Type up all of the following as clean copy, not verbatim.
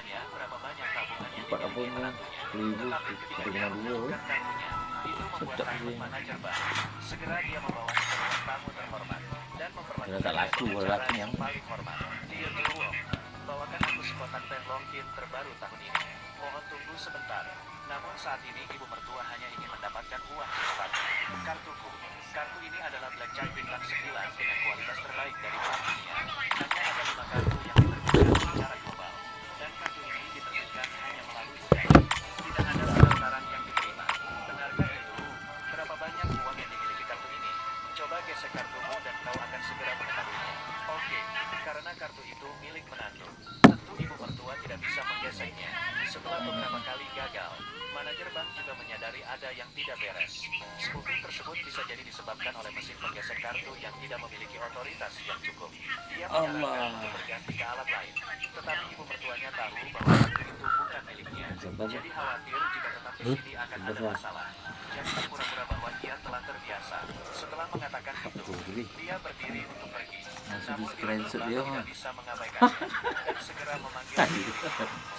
bertanya berapa banyak tabungan yang Dapat dimiliki apanya? menantunya. 1000, Tapi ketika dia 1,2 menunjukkan kartunya, itu membuat sedap takut sih. manajer bank. Segera dia membawanya ke ruang tamu terhormat dan Kira tak memperlakukannya laku dengan kalau cara laku yang yang paling hormat. Dear Luwong, bawakan aku sekotak teh Longkin terbaru tahun ini. Mohon tunggu sebentar. Namun saat ini ibu mertua hanya ingin mendapatkan uang secepatnya. Kartuku. Kartu ini adalah Blackjack bintang 9 dengan kualitas terbaik dari belahan dunia. Hanya ada 5 kartu yang diterbitkan secara global. Dan kartu ini diterbitkan hanya melalui udara. Tidak ada pendaftaran yang diterima. Benarkah itu? Berapa banyak uang yang dimiliki kartu ini? Coba gesek kartumu dan kau akan segera mengetahuinya. Oke, karena kartu itu milik menantu. Tentu ibu mertua tidak bisa menggeseknya. Setelah beberapa kali gagal, manajer bank juga menyadari ada yang tidak beres. Spoofing tersebut bisa jadi disebabkan oleh mesin penggesek kartu yang tidak memiliki otoritas yang cukup. Dia menyarankan Allah. untuk berganti ke alat lain. Tetapi ibu mertuanya tahu bahwa kartu itu bukan miliknya. Jadi khawatir jika tetap di sini akan ada masalah. Jadi pura-pura bahwa dia telah terbiasa. Setelah mengatakan itu, dia berdiri untuk pergi. Masih di Namun screenshot direktur dia bank mah. tidak bisa mengabaikannya dan segera memanggil diri.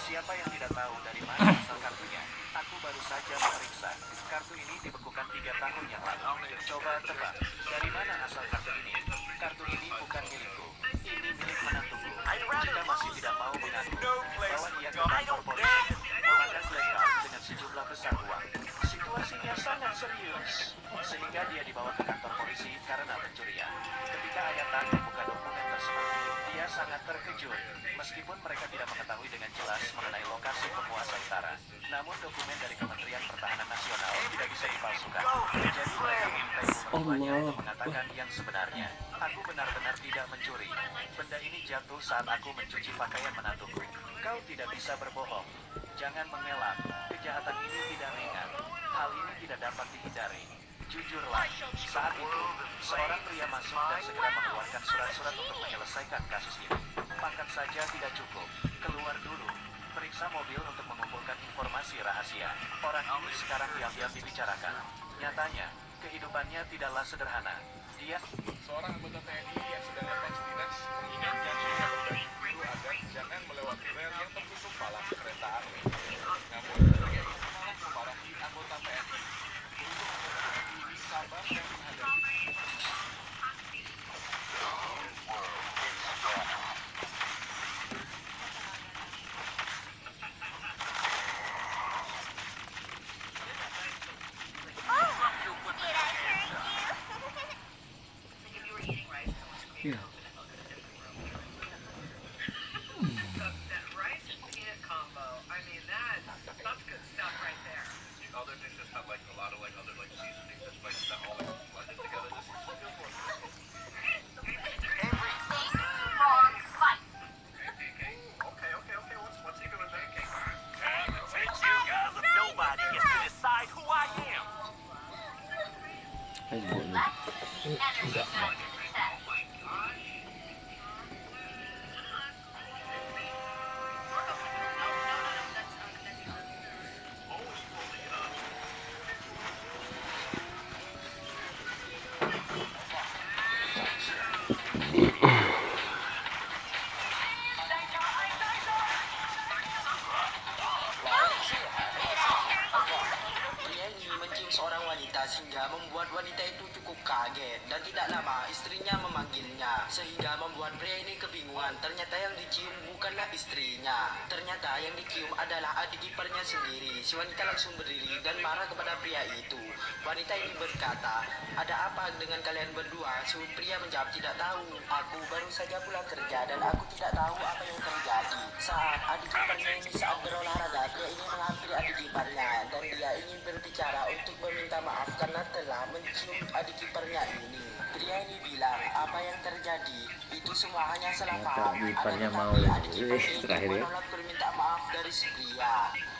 Siapa yang tidak tahu dari mana asal kartunya? Aku baru saja memeriksa. Kartu ini dibekukan 3 tahun yang lalu. Coba tebak, dari mana asal kartu ini? Kartu ini bukan milikku. Ini milik menantuku. Jika masih tidak mau mengaku, bawa ia ke kantor polisi. Memandang blackout dengan sejumlah besar uang. Situasinya sangat serius. Sehingga dia dibawa ke kantor polisi karena pencurian. Ketika Ayatan membuka dokumen tersebut, dia sangat terkejut. Meskipun mereka tidak mengetahui dengan jelas mengenai lokasi penguasa utara, namun dokumen dari Kementerian Pertahanan Nasional tidak bisa dipalsukan. Jadi mereka meminta ibu mertuanya untuk mengatakan yang sebenarnya. Aku benar-benar tidak mencuri. Benda ini jatuh saat aku mencuci pakaian menantuku. Kau tidak bisa berbohong. Jangan mengelak. Kejahatan ini tidak ringan. Hal ini tidak dapat dihindari. Jujurlah, saat itu, seorang pria masuk dan segera mengeluarkan surat-surat untuk menyelesaikan kasus ini. Pangkat saja tidak cukup. Keluar dulu. Periksa mobil untuk mengumpulkan informasi rahasia. Orang ini sekarang diam-diam dibicarakan. Nyatanya, kehidupannya tidaklah sederhana. Dia Seorang anggota TNI yang sedang lepas dinas mengingatkan pihak berbagi guru agar jangan melewati rel yang tertutup palang kereta api. Namun, pria itu malah memarahi anggota TNI. Untuk anggota TNI ini sabar dan menghadapi. Ya. That rice and peanut combo. I mean, that's good stuff right there. Other dishes have like a lot of like other like seasonings that's like that all like blended together. This is good for Okay. What's he gonna make? Nobody gets to decide who I am. Facebook ni. Pria ini mencium seorang wanita sehingga membuat wanita itu cukup kaget dan tidak lama istrinya memanggilnya sehingga membuat pria ini kebingungan. Ternyata yang dicium bukanlah istrinya. Ternyata yang dicium adalah adik iparnya sendiri. Si wanita langsung berdiri dan marah kepada pria itu. Wanita ini berkata, "Ada apa dengan kalian berdua?" Si pria menjawab, "Tidak tahu. Aku baru saja pulang kerja dan aku tidak tahu apa yang terjadi." Saat adik iparnya ini saat berolahraga, pria ini menghampiri adik iparnya dan dia ingin berbicara untuk meminta maaf karena telah mencium adik iparnya ini. Pria ini bilang, "Apa yang terjadi? Itu semua hanya salah Ternyata paham." adik iparnya Akan mau tetapi lagi. adik iparnya ini Terakhir ya. menolak permintaan maaf dari si pria.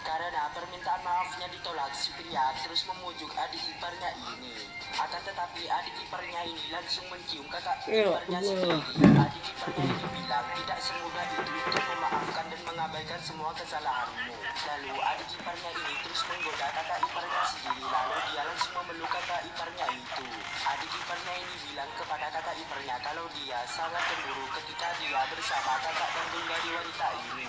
Karena permintaan maafnya ditolak, si pria terus memujuk adik iparnya ini. Akan tetapi adik iparnya ini langsung mencium kakak iparnya sendiri. Adik iparnya ini bilang, "Tidak semudah itu untuk memaafkan dan mengabaikan semua kesalahanmu." Lalu adik iparnya ini terus menggoda kakak iparnya sendiri. Lalu dia langsung memeluk kakak iparnya itu. Adik iparnya ini bilang kepada kakak iparnya kalau dia sangat cemburu ketika dia bersama kakak kandung dari wanita ini.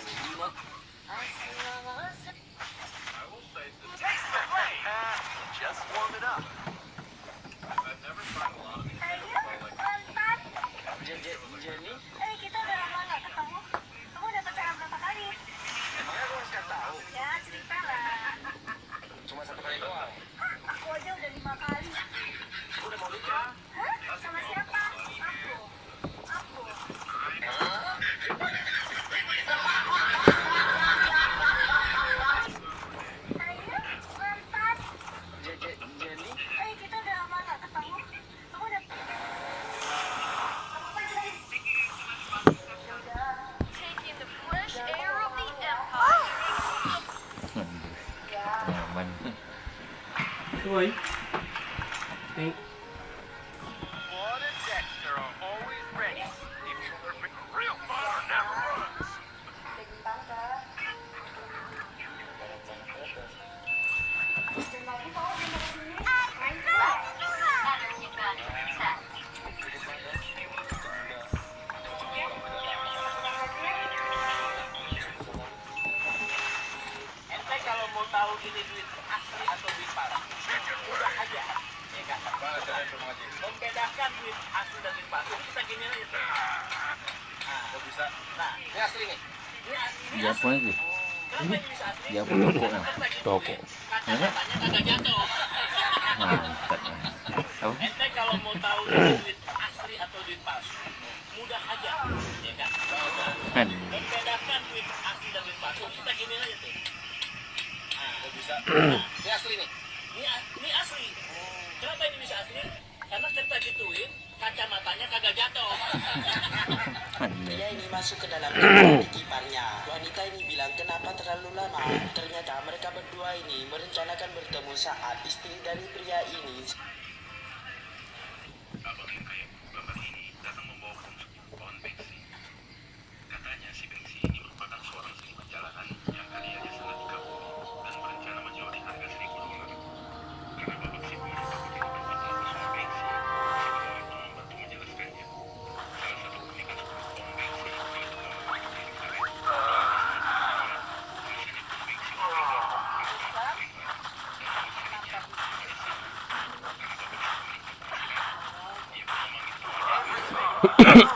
Woi. Ting. Ford and Dexter are always ready. If you real fire never runs. Ente kalau mau tahu ini duit asli atau duit palsu, mudah aja, ya kan? Mana caranya tuh Mang Haji? Membedakan duit asli dan duit palsu kita gini aja tuh. Nah, Kok bisa? nah, Ini asli nih. ini Dia asli. apa itu? Kenapa ini bisa asli? Dia apa toko? Kan lagi Toko. duit, kacamata kagak jatuh. Mantap. Apa? Ente kalau mau tahu ini duit asli atau duit palsu, mudah aja, ya kan? Kan. Membedakan duit asli dan duit palsu kita gini aja tuh. Kok bisa? Ini asli nih. Ini asli. Kenapa ini bisa asli? Karena kita gituin, kacamatanya kagak jatuh. Pria ini masuk ke dalam kamar titipannya. Wanita ini bilang kenapa terlalu lama. Ternyata mereka berdua ini merencanakan bertemu saat istri dari pria ini Abang yang kayak bapak ini datang membawa pohon Bengsi. Katanya si Bengsi ini merupakan seorang seniman jalanan yang karyanya sangat dikagumi dan berencana menjual di harga $1.000. Karena bapak si guru takut tidak berbuat sesuatu soal Bengsi, si guru itu membantu menjelaskannya. Salah satu keunikan pohon Bengsi yaitu gambar hidup keren. Tulisannya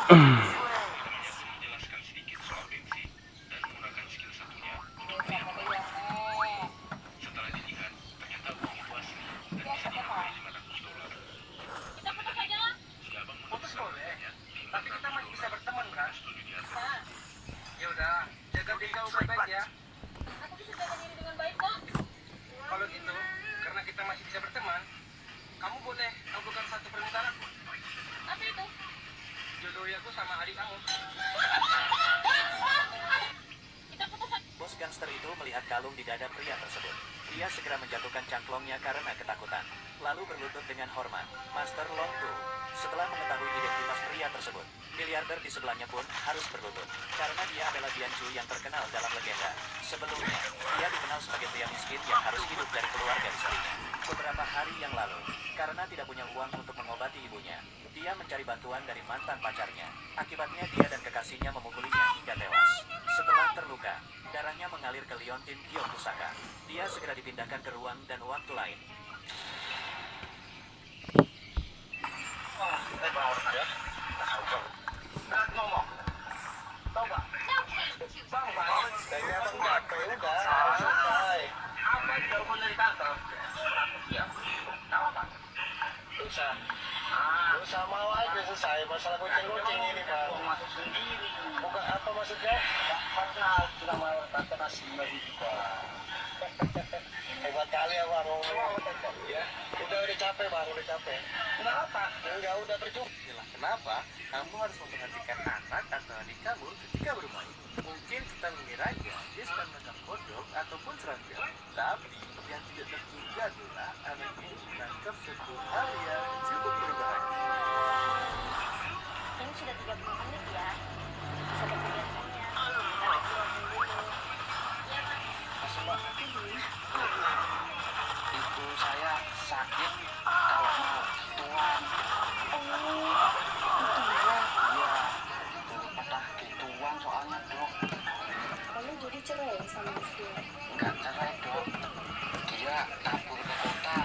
pun Bengsi menjelaskan sedikit soal Bengsi dan menggunakan skill satunya untuk menipu. Setelah dilihat, ternyata uang itu asli dan bisa dihargai $500. Si abang memutuskan harganya Tapi kita masih bisa berteman kan? setuju di atas. Ya udah, jaga diri kamu baik-baik ya. Aku bisa jaga diri dengan baik kok. Kalau gitu, karena kita masih bisa berteman, kamu boleh kabulkan satu permintaan aku. Apa itu? Jodohi aku sama adik kamu. Kita putus. Bos gangster itu melihat kalung di dada pria tersebut. Dia segera menjatuhkan cangklongnya karena ketakutan. Lalu berlutut dengan hormat. Master Long Tu. Setelah mengetahui identitas pria tersebut, miliarder di sebelahnya pun harus berlutut. Karena dia adalah Bianchu yang terkenal dalam legenda. Sebelumnya, dia dikenal sebagai pria miskin yang harus hidup dari keluarga istrinya. Beberapa hari yang lalu, karena tidak punya uang untuk mengobati ibunya, dia mencari bantuan dari mantan pacarnya. Akibatnya dia dan kekasihnya memukulinya hingga tewas. Setelah terluka, darahnya mengalir ke liontin Kyokusaka. Dia segera dipindahkan ke ruang dan waktu lain. Dari abang capek udah. Selesai. Apa yang telepon dari kantor? Usah. Usah mau aja selesai. Masalah kucing-kucing ini bang. Masuk sendiri. Bukan apa maksudnya? Karena sudah mau tante nasi lagi juga. Hebat kali ya bang. Ya. Udah capek bang. Udah capek. Kenapa? Enggak udah percuma. Kenapa? Kamu harus memperhatikan anak atau adik kamu ketika bermain. Mungkin kita mengiranya dia sedang menangkap kodok ataupun serangga. Tapi yang tidak terduga adalah anak ini menangkap suatu hal yang cukup berbahaya. Ini sudah 30 menit ya. Bisa berkegiatannya. Kita istirahat dulu. Iya, Mas. Masuk mbak. Ibu saya sakit kalau mau tuang. Iya, patah dituang soalnya dok. Kamu jadi cerai sama istri. Enggak cerai dok. Dia kabur ke kota.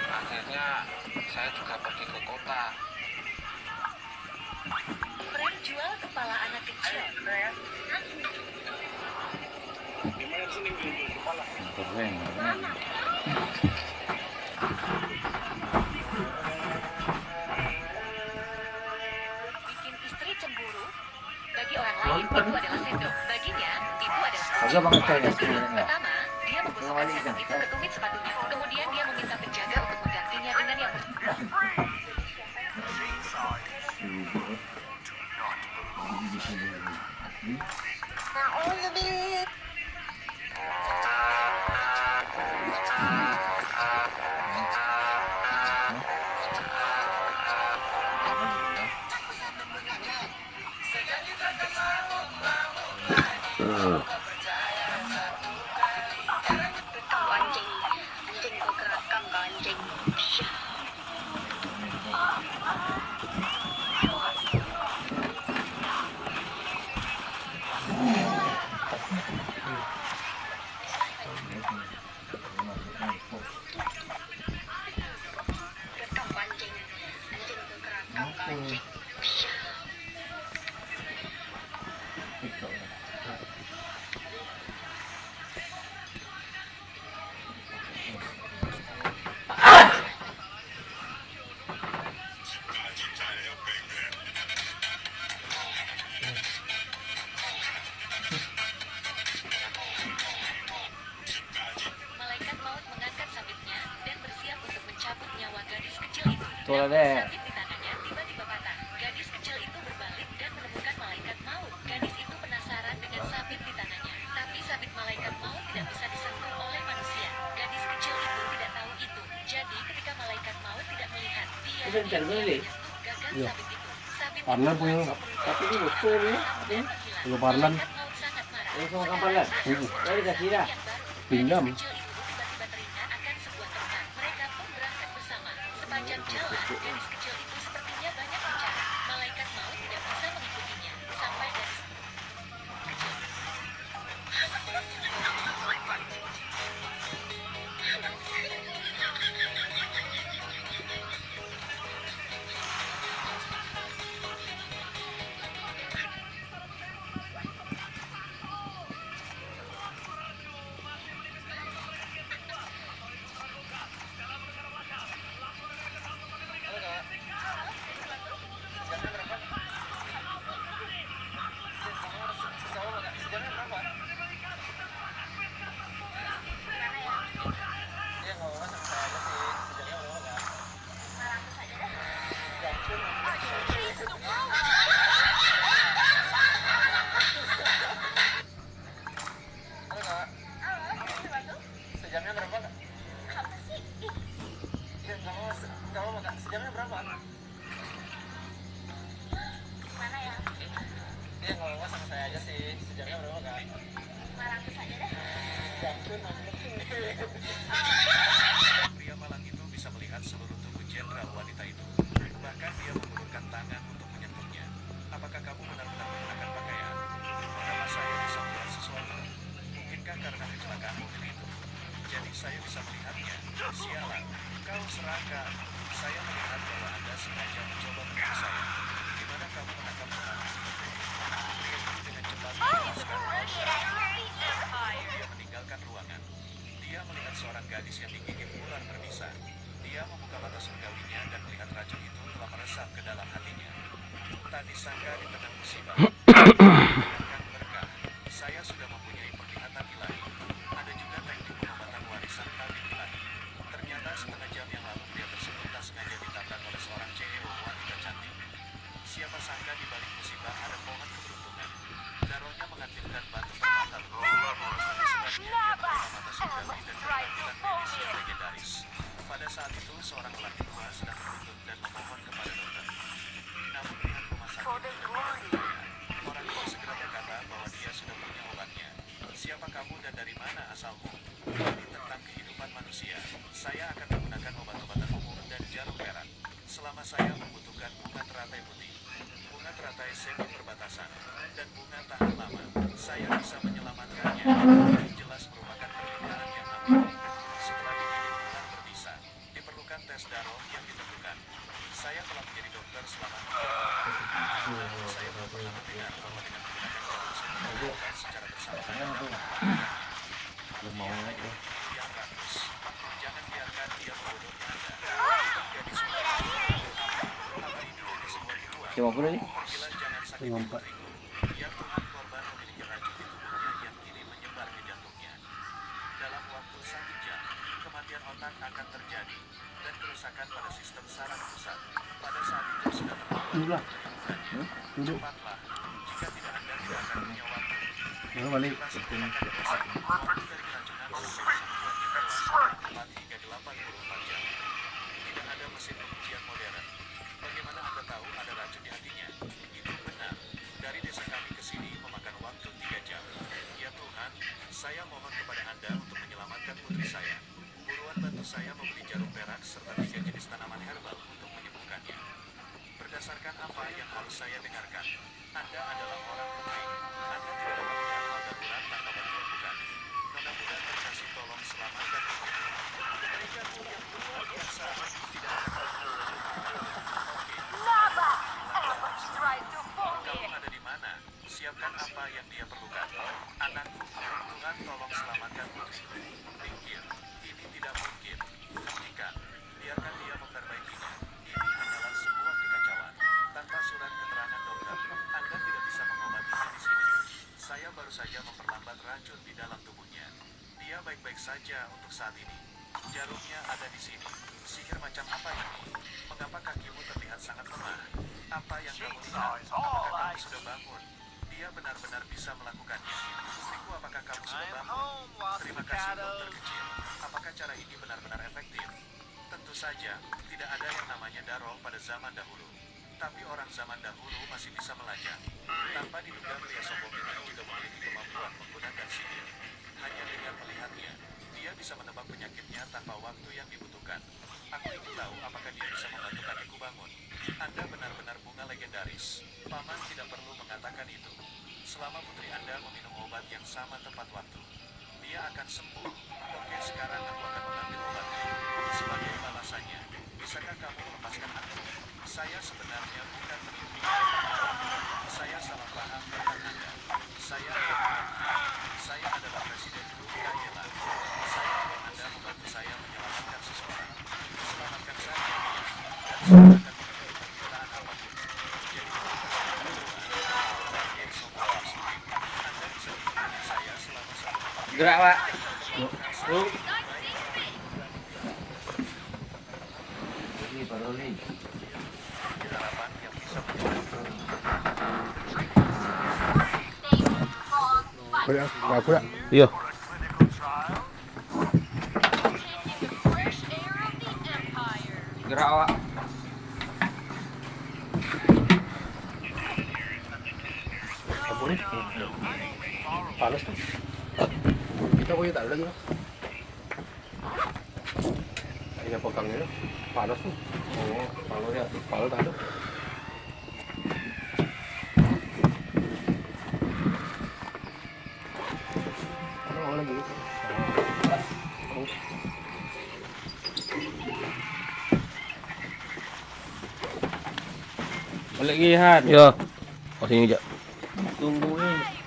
Akhirnya saya juga pergi ke kota. Prank jual kepala anak kecil. Keren. Bikin istri cemburu. Bagi orang lain itu adalah sendok. Baginya itu adalah Agak banget kayaknya Pertama, sebenarnya. dia menggosokkan sendok itu ke tumit sepatunya. Kemudian dia meminta penjaga untuk menggantinya dengan yang Betul deh. Sabit di tangannya tiba-tiba patah. Gadis kecil itu berbalik dan menemukan malaikat maut. Gadis itu penasaran dengan sabit di tangannya, tapi sabit malaikat maut tidak bisa disentuh oleh manusia. Gadis kecil itu tidak tahu itu. Jadi ketika malaikat maut tidak melihat, dia diam-diam menyentuh gagang sabit itu. Sabit itu Parlan punya langsung tapi ini usul ya. dan menghilang. Kalau Parlan Malaikat maut sangat marah. Ini semua kapan lah? Dari kasih dah. Pinjam. Gadis kecil itu tiba-tiba teringat akan sebuah tempat. Mereka pun berangkat bersama. Sepanjang jalan, gadis kecil itu sepertinya banyak bicara. Malaikat maut tidak bisa mengikutinya. Sampai gadis kecil. Sejamnya berapa kak? Iya, nggak mau kak. Sejamnya berapa? Mana ya? Dia ngomong sama saya aja sih. Sejamnya berapa kak? 500 aja deh. Pria malang itu bisa melihat seluruh tubuh jenderal wanita itu. Bahkan dia mengulurkan tangan untuk menyentuhnya. Apakah kamu benar-benar menggunakan pakaian? Mengapa saya bisa melihat sesuatu? Mungkinkah karena kecelakaan mobil itu? Jadi saya bisa melihatnya. Sialan, kau serakah. Saya melihat bahwa Anda sengaja mencoba menipu saya. Di mana kamu menangkap orang itu? Pria itu dengan cepat menjelaskan dia meninggalkan ruangan. Dia melihat seorang gadis yang digigit ular berbisa. Dia membuka mata surgawinya dan melihat racun itu telah meresap ke dalam hatinya. Tak disangka di tengah musibah, mendatangkan berkah. Saya sudah mempunyai penglihatan ilahi. Ada juga teknik pengobatan warisan tabib ilahi. Ternyata setengah jam yang lalu pria tersebut tak sengaja ditabrak oleh seorang cewek wanita cantik. Siapa sangka di balik musibah ada pohon keberuntungan. Daronya mengaktifkan batu permata luhur. Oleh sebabnya dia menerima mata surgawi dan penampilan medis yang legendaris. Pada saat itu seorang lelaki tua sedang menuntut dan memohon kepada dokter. Namun pihak rumah sakit tidak percaya. Orang itu segera berkata bahwa dia sudah punya obatnya. Siapa kamu dan dari mana asalmu? Ini tentang kehidupan manusia. Saya akan menggunakan obat-obatan umum dan jarum perak. Selama saya membutuhkan bunga teratai putih, bunga teratai semi perbatasan, dan bunga tahan lama, saya bisa menyelamatkannya. Ini jelas merupakan permintaan yang ampuh. Setelah digigit ular berbisa, diperlukan tes darah yang ditentukan. Saya telah menjadi dokter selama 3 tahun. Namun saya belum pernah mendengar bahwa dengan menggunakan jarum suntik secara bersama-sama. Belum mau lagi. Yang bagus. Jangan biarkan dia membodohi Anda. Gadis muda. Apa ini hanya sebuah tipuan? 50 nih. Pergilah jangan sakiti putriku. Ya Tuhan, korban memiliki racun di tubuhnya yang kini menyebar ke jantungnya. Dalam waktu 1 jam, kematian otak akan terjadi dan kerusakan pada sistem saraf pusat. Pada saat itu sudah terlambat untuk menyembuhkannya. Cepatlah. Jika tidak, Anda tidak akan punya waktu. Nah, balik. Masih memakan dosa. Waktu dari keracunan sampai bisa membuatnya tewas 4 hingga 84 jam. Tidak ada mesin pengujian modern. Bagaimana Anda tahu ada racun di hatinya? Itu benar. Dari desa kami ke sini memakan waktu 3 jam. Ya Tuhan, saya mohon kepada Anda untuk menyelamatkan putri saya. Buruan bantu saya membeli jarum perak serta 3 jenis tanaman herbal untuk menyembuhkannya. Berdasarkan apa yang harus saya dengarkan, Anda adalah orang terbaik. Anda tidak dapat melihat hal darurat tanpa bantuan bukan. Nona muda terkasih, tolong selamatkan putriku. Kebaikanmu yang luar biasa tidak akan kamu ada di mana? Siapkan apa yang dia perlukan. Anakku, Tuhan tolong selamatkan putriku. Pikir, ini tidak mungkin. Hentikan, biarkan dia memperbaikinya. Ini hanyalah sebuah kekacauan. Tanpa surat keterangan dokter, Anda tidak bisa mengobatinya di sini. Saya baru saja memperlambat racun di dalam tubuhnya. Dia baik-baik saja untuk saat ini. Jarumnya ada di sini. Sihir macam apa ini? Mengapa kakimu terlihat sangat lemah? Apa yang kamu lihat? Apakah kamu sudah bangun? Dia benar-benar bisa melakukannya. Putriku, apakah kamu sudah bangun? Terima kasih, dokter kecil. Apakah cara ini benar-benar efektif? Tentu saja, tidak ada yang namanya Darrow pada zaman dahulu. Tapi orang zaman dahulu masih bisa melacak. Tanpa diduga, pria sombong ini juga memiliki kemampuan menggunakan sihir. Hanya dengan melihatnya, dia bisa menebak penyakitnya tanpa waktu yang dibutuhkan. Aku ingin tahu apakah dia bisa membantu kakiku bangun. Anda benar-benar bunga legendaris. Paman tidak perlu mengatakan itu. Selama putri Anda meminum obat yang sama tepat waktu, dia akan sembuh. Oke, sekarang aku akan mengambil obatnya. Sebagai balasannya, bisakah kamu melepaskan aku? Saya sebenarnya bukan penipu. Saya salah paham tentang Anda. Saya adalah Presiden Guru Kayela. Saya ingin Anda membantu saya menyelamatkan seseorang. Selamatkan saya dia, dan saya akan memenuhi permintaan apapun. Jadi, sebagai sombong disiplin, Anda bisa ditemani saya selama 1 tahun. Gerak, Pak. Ini baru nih. Harapan yang bisa menyelamatkan. Aku ya. Iya. Gerak, Pak. Panas tuh. Kita punya tak ada lagi. Ini pegangnya panas tuh. Oh, palu tak ada. Ada lagi. Balik lagi, Han. Iya. Oh, sini aja. Tungguin.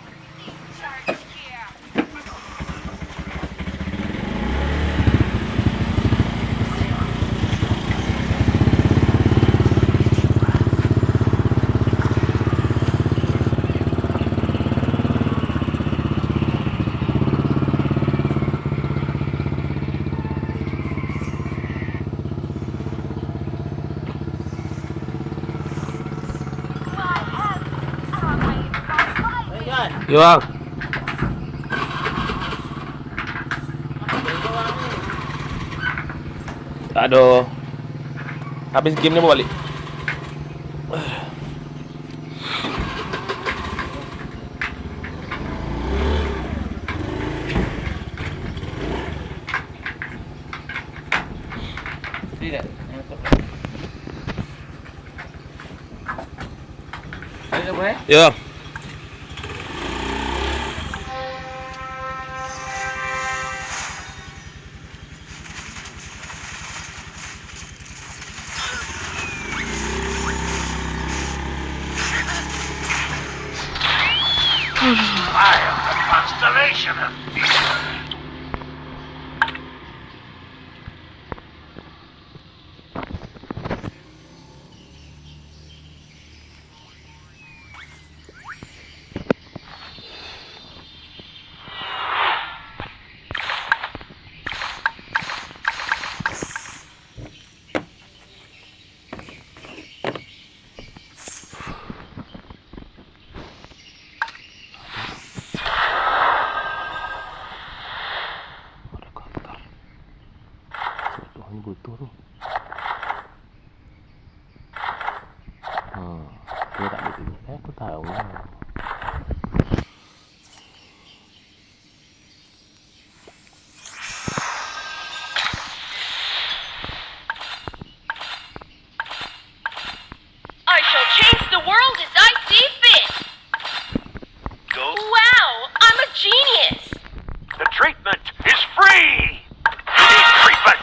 Iya, Bang. Aduh. Habis gamenya mau balik. Tidak. Ayo, Bang. Iya. Butuh tuh. Dia tak begitu. Aku tahu. I shall change the world as I see fit. Wow, I'm a genius. The treatment is free! You need treatment!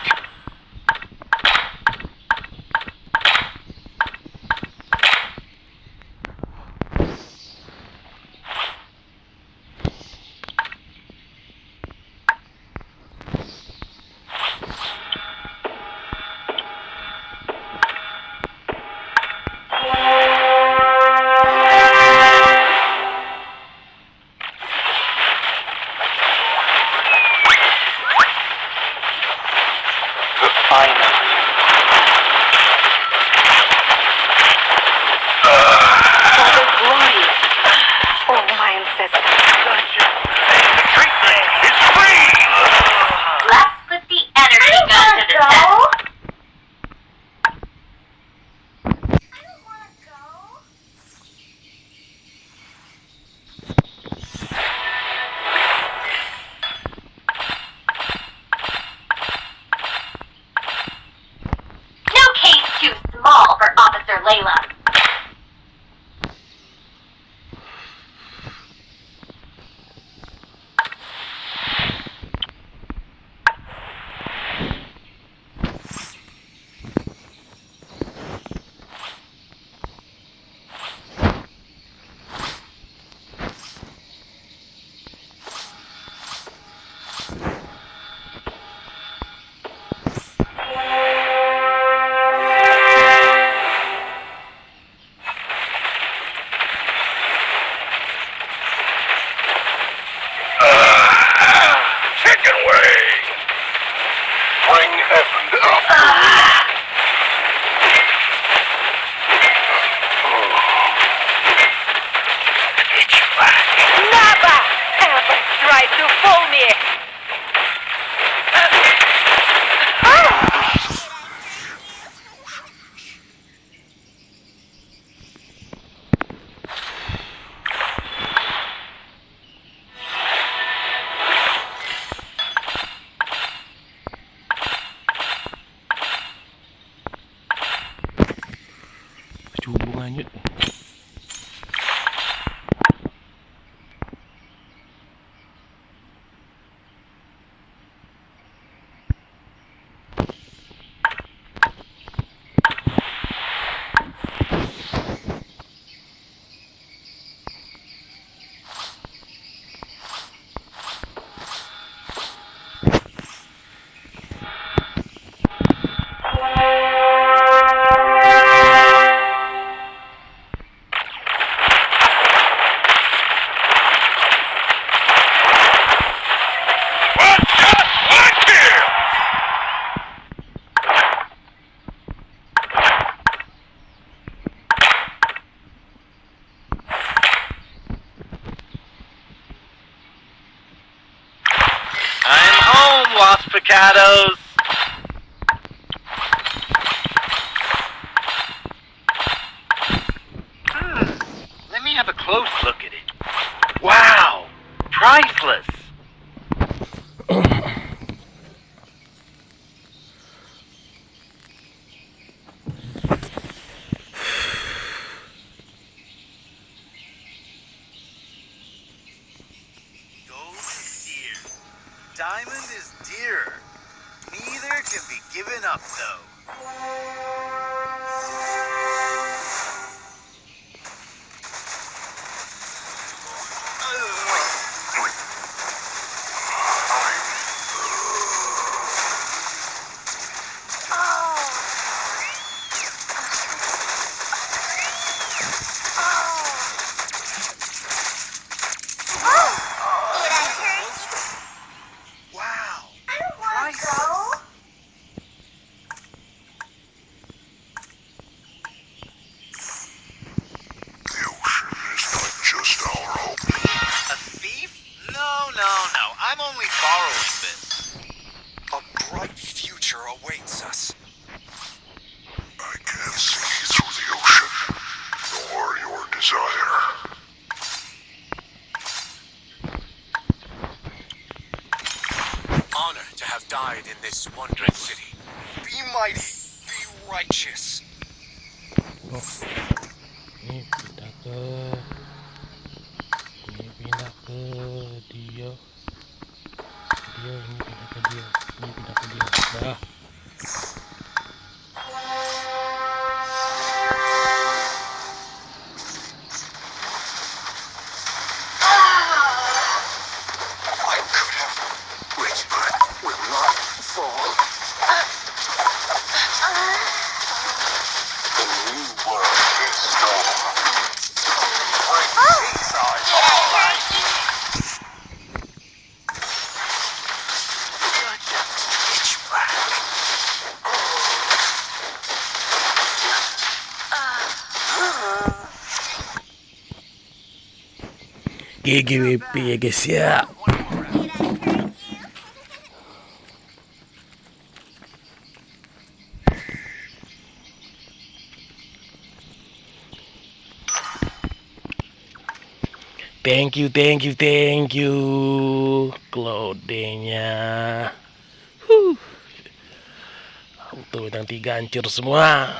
Cubung hanyut. I'm home, Los Picados. Let me have a close look at it. Wow, priceless. Gold is dear. Diamond is dearer. Neither can be given up, though. Wow. Priceless. A thief? No. I'm only borrowing this. A bright future awaits us. I can't see through the ocean, nor your desire. Honor to have died in this wondrous city. Be mighty, be righteous. Ini pindah ke dia. Ini pindah ke dia. Dah. I could have, which will not fall. The new world is dawn. These are all I need. Pitch black. GGWP ya guys ya. Thank you Claudenya. Auto bintang 3 hancur semua.